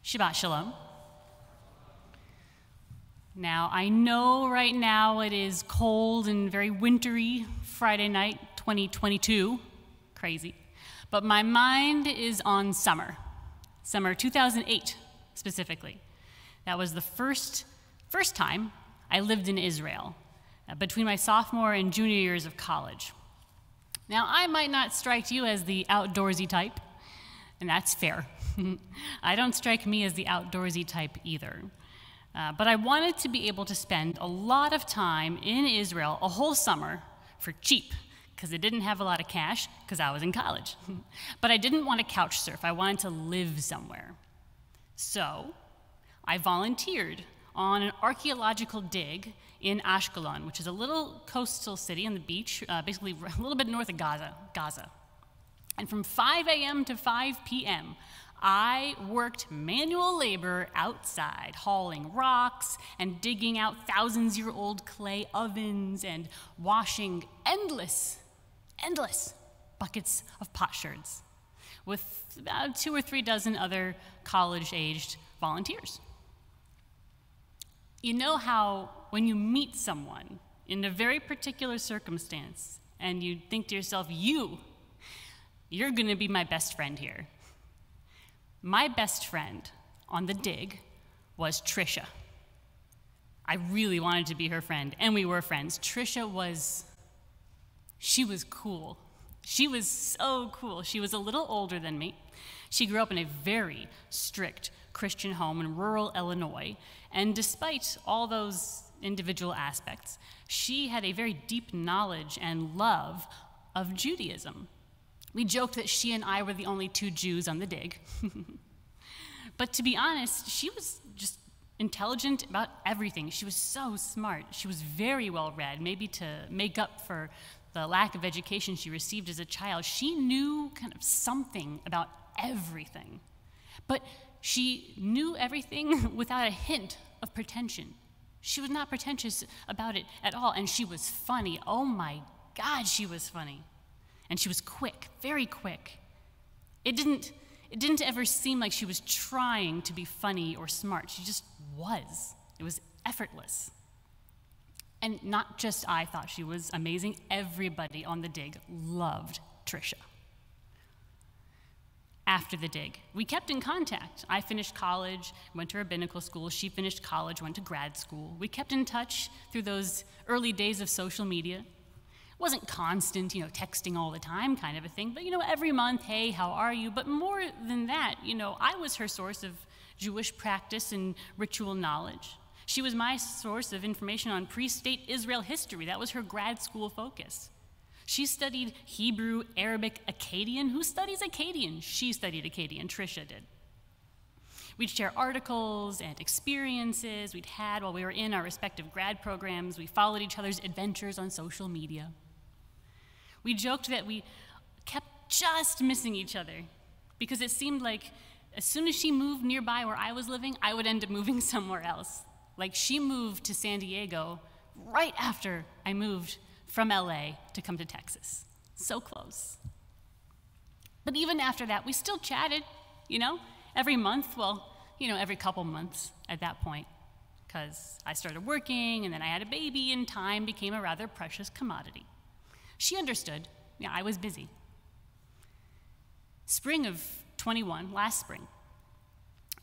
Shabbat Shalom. Now, I know right now it is cold and very wintry, Friday night, 2022, crazy, but my mind is on summer 2008 specifically. That was the first time I lived in Israel, between my sophomore and junior years of college. Now, I might not strike you as the outdoorsy type, and that's fair. I don't strike me as the outdoorsy type either. But I wanted to be able to spend a lot of time in Israel, a whole summer, for cheap, because I didn't have a lot of cash, because I was in college. But I didn't want to couch surf. I wanted to live somewhere. So I volunteered on an archaeological dig in Ashkelon, which is a little coastal city on the beach, basically a little bit north of Gaza. And from 5 a.m. to 5 p.m., I worked manual labor outside, hauling rocks and digging out thousands-year-old clay ovens and washing endless buckets of potsherds with about 2 or 3 dozen other college-aged volunteers. You know how when you meet someone in a very particular circumstance and you think to yourself, you're going to be my best friend here. My best friend on the dig was Trisha. I really wanted to be her friend, and we were friends. Trisha was cool. She was so cool. She was a little older than me. She grew up in a very strict Christian home in rural Illinois, and despite all those individual aspects, she had a very deep knowledge and love of Judaism. We joked that she and I were the only 2 Jews on the dig. But to be honest, she was just intelligent about everything. She was so smart. She was very well read, maybe to make up for the lack of education she received as a child. She knew kind of something about everything. But she knew everything without a hint of pretension. She was not pretentious about it at all, and she was funny. Oh my God, she was funny. And she was quick, very quick. It didn't ever seem like she was trying to be funny or smart. She just was. It was effortless. And not just I thought she was amazing. Everybody on the dig loved Trisha. After the dig, we kept in contact. I finished college, went to rabbinical school. She finished college, went to grad school. We kept in touch through those early days of social media. It wasn't constant, texting all the time kind of a thing, but, every month, hey, how are you? But more than that, I was her source of Jewish practice and ritual knowledge. She was my source of information on pre-state Israel history. That was her grad school focus. She studied Hebrew, Arabic, Akkadian. Who studies Akkadian? She studied Akkadian. Trisha did. We'd share articles and experiences we'd had while we were in our respective grad programs. We followed each other's adventures on social media. We joked that we kept just missing each other because it seemed like as soon as she moved nearby where I was living, I would end up moving somewhere else. Like she moved to San Diego right after I moved from LA to come to Texas. So close. But even after that, we still chatted, every month, every couple months at that point, because I started working and then I had a baby and time became a rather precious commodity. She understood. I was busy. Spring of 21, last spring,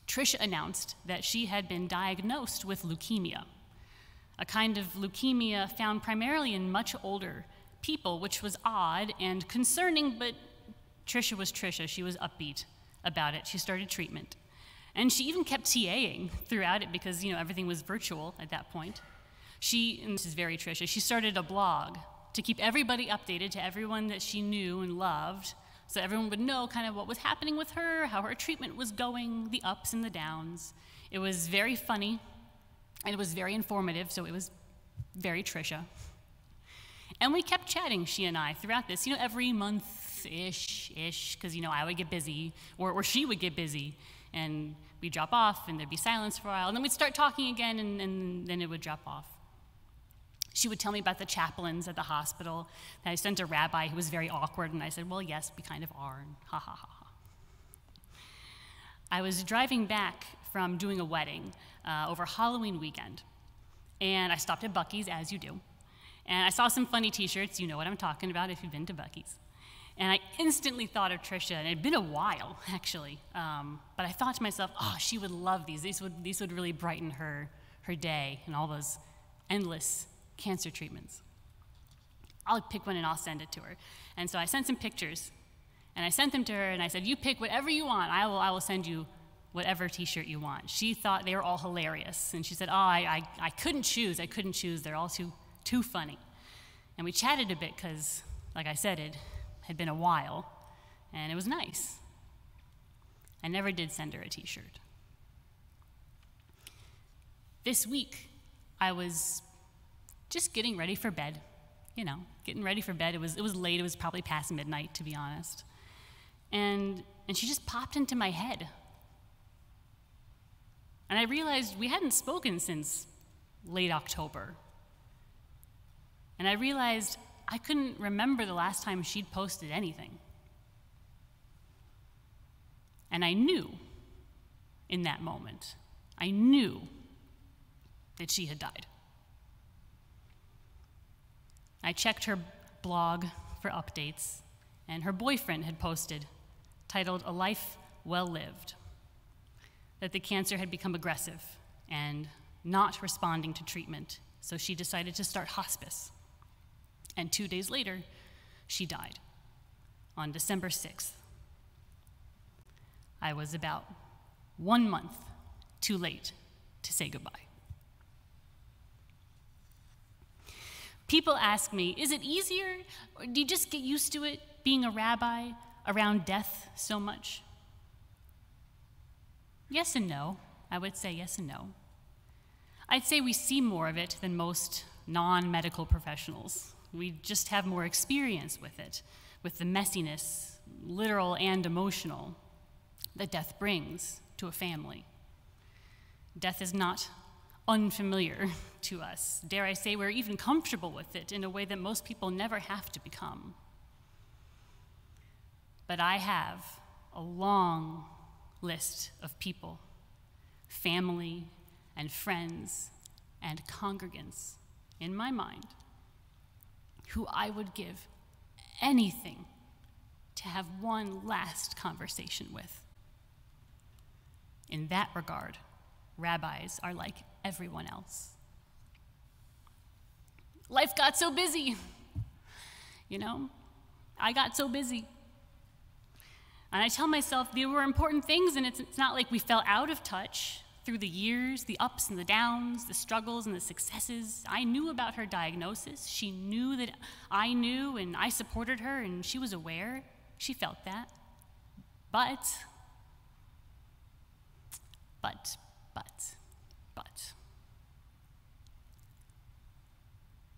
Trisha announced that she had been diagnosed with leukemia, a kind of leukemia found primarily in much older people, which was odd and concerning, but Trisha was Trisha. She was upbeat about it. She started treatment. And she even kept TAing throughout it because, everything was virtual at that point. And this is very Trisha, she started a blog to keep everybody updated, to everyone that she knew and loved, so everyone would know kind of what was happening with her, how her treatment was going, the ups and the downs. It was very funny, and it was very informative, so it was very Trisha. And we kept chatting, she and I, throughout this, every month-ish, because, I would get busy, or she would get busy, and we'd drop off, and there'd be silence for a while, and then we'd start talking again, and then it would drop off. She would tell me about the chaplains at the hospital, that I sent a rabbi who was very awkward, and I said, well, yes, we kind of are, and ha, ha, ha, ha. I was driving back from doing a wedding over Halloween weekend, and I stopped at Buc-ee's, as you do, and I saw some funny t-shirts. You know what I'm talking about if you've been to Buc-ee's. And I instantly thought of Trisha, and it had been a while, actually, but I thought to myself, oh, she would love these. These would really brighten her day and all those endless cancer treatments. I'll pick one and I'll send it to her. And so I sent some pictures, and I sent them to her, and I said, you pick whatever you want. I will send you whatever t-shirt you want. She thought they were all hilarious, and she said, oh, I couldn't choose. I couldn't choose. They're all too funny. And we chatted a bit because, like I said, it had been a while, and it was nice. I never did send her a t-shirt. This week, I was just getting ready for bed. You know, getting ready for bed. It was late. It was probably past midnight, to be honest. And she just popped into my head. And I realized we hadn't spoken since late October. And I realized I couldn't remember the last time she'd posted anything. And I knew in that moment, I knew that she had died. I checked her blog for updates, and her boyfriend had posted, titled, "A Life Well Lived," that the cancer had become aggressive and not responding to treatment, so she decided to start hospice. And 2 days later, she died on December 6th. I was about 1 month too late to say goodbye. People ask me, is it easier, or do you just get used to it, being a rabbi around death so much? Yes and no. I would say yes and no. I'd say we see more of it than most non-medical professionals. We just have more experience with it, with the messiness, literal and emotional, that death brings to a family. Death is not unfamiliar to us. Dare I say, we're even comfortable with it in a way that most people never have to become. But I have a long list of people, family and friends and congregants in my mind who I would give anything to have one last conversation with. In that regard, rabbis are like everyone else. Life got so busy. You know, I got so busy. And I tell myself there were important things, and it's not like we fell out of touch through the years, the ups and the downs, the struggles and the successes. I knew about her diagnosis. She knew that I knew, and I supported her, and she was aware. She felt that. But,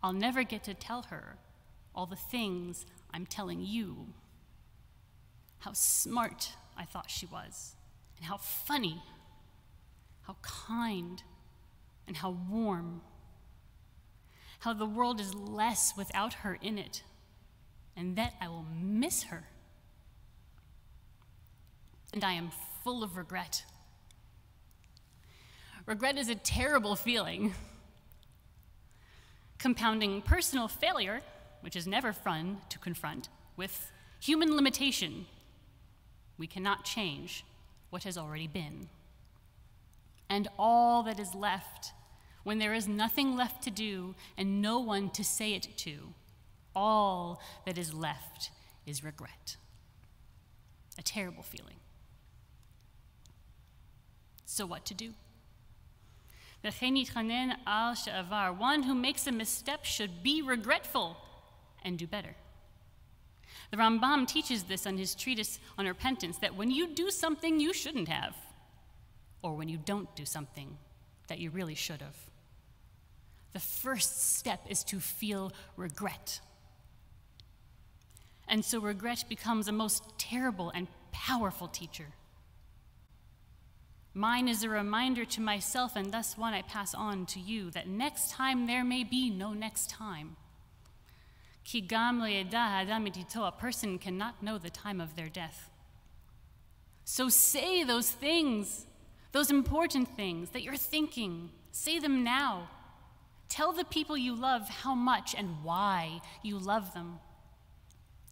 I'll never get to tell her all the things I'm telling you. How smart I thought she was, and how funny, how kind, and how warm. How the world is less without her in it, and that I will miss her. And I am full of regret. Regret is a terrible feeling, compounding personal failure, which is never fun to confront, with human limitation. We cannot change what has already been. And all that is left, when there is nothing left to do and no one to say it to, all that is left is regret. A terrible feeling. So what to do? One who makes a misstep should be regretful and do better. The Rambam teaches this on his treatise on repentance, that when you do something you shouldn't have, or when you don't do something that you really should have, the first step is to feel regret. And so regret becomes a most terrible and powerful teacher. Mine is a reminder to myself, and thus one I pass on to you, that next time there may be no next time. Ki gam lo yeda ha'adam et ito, a person cannot know the time of their death. So say those things, those important things that you're thinking. Say them now. Tell the people you love how much and why you love them.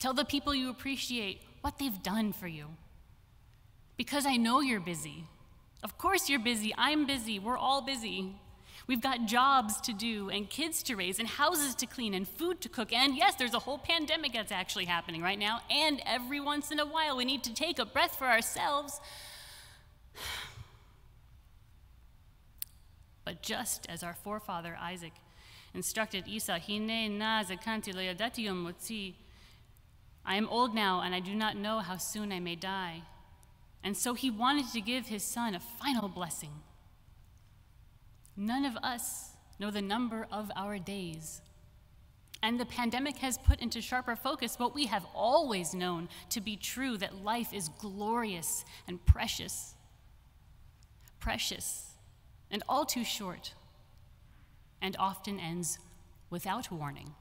Tell the people you appreciate what they've done for you. Because I know you're busy. Of course you're busy. I'm busy. We're all busy. We've got jobs to do and kids to raise and houses to clean and food to cook. And yes, there's a whole pandemic that's actually happening right now. And every once in a while, we need to take a breath for ourselves. But just as our forefather Isaac instructed Esau, "Hine na zakanti lo yadati yom motzi," I am old now, and I do not know how soon I may die. And so he wanted to give his son a final blessing. None of us know the number of our days. And the pandemic has put into sharper focus what we have always known to be true, that life is glorious and precious. Precious and all too short, and often ends without warning.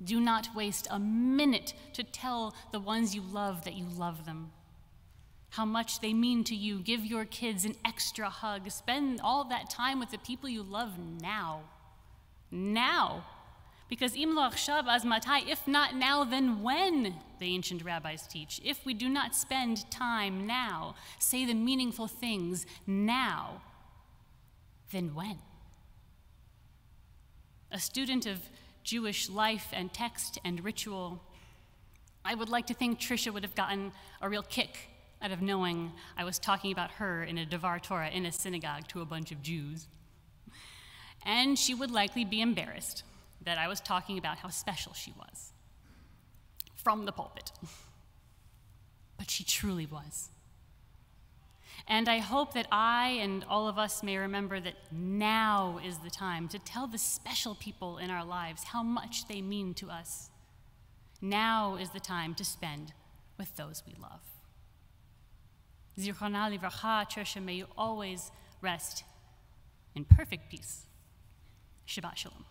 Do not waste a minute to tell the ones you love that you love them, how much they mean to you. Give your kids an extra hug. Spend all that time with the people you love now. Now. Because im lo achshav az matai, if not now, then when, the ancient rabbis teach. If we do not spend time now, say the meaningful things now, then when? A student of Jewish life and text and ritual, I would like to think Trisha would have gotten a real kick out of knowing I was talking about her in a Devar Torah in a synagogue to a bunch of Jews. And she would likely be embarrassed that I was talking about how special she was from the pulpit. But she truly was. And I hope that I and all of us may remember that now is the time to tell the special people in our lives how much they mean to us. Now is the time to spend with those we love. Zichrona livracha, Trisha, may you always rest in perfect peace. Shabbat shalom.